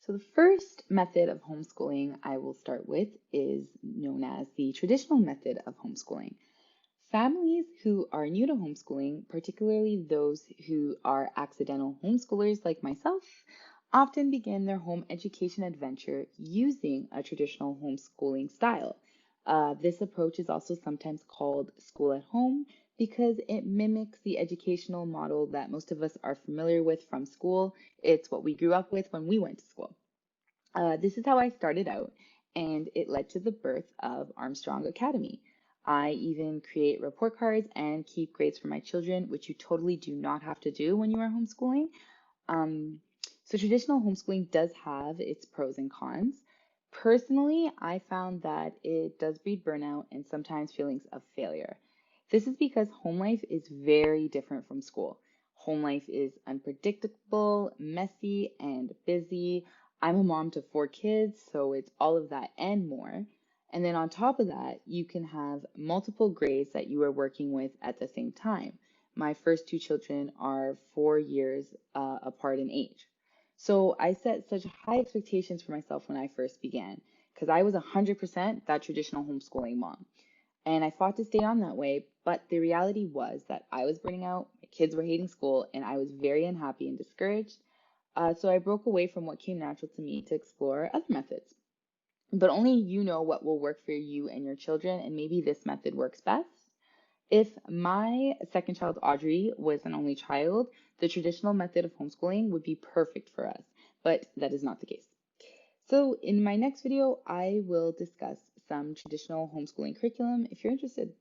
So, the first method of homeschooling I will start with is known as the traditional method of homeschooling. Families who are new to homeschooling, particularly those who are accidental homeschoolers like myself, often begin their home education adventure using a traditional homeschooling style. This approach is also sometimes called school at home because it mimics the educational model that most of us are familiar with from school. It's what we grew up with when we went to school. This is how I started out, and it led to the birth of Armstrong Academy. I even create report cards and keep grades for my children, which you totally do not have to do when you are homeschooling. Um, so, traditional homeschooling does have its pros and cons. Personally, I found that it does breed burnout and sometimes feelings of failure. This is because home life is very different from school. Home life is unpredictable, messy, and busy. I'm a mom to four kids, so it's all of that and more. And then on top of that, you can have multiple grades that you are working with at the same time. My first two children are 4 years apart in age. So I set such high expectations for myself when I first began because I was 100% that traditional homeschooling mom. And I fought to stay on that way, but the reality was that I was burning out, my kids were hating school, and I was very unhappy and discouraged. So I broke away from what came natural to me to explore other methods. But only you know what will work for you and your children, and maybe this method works best. If my second child, Audrey, was an only child, the traditional method of homeschooling would be perfect for us, but that is not the case. So, in my next video, I will discuss some traditional homeschooling curriculum if you're interested.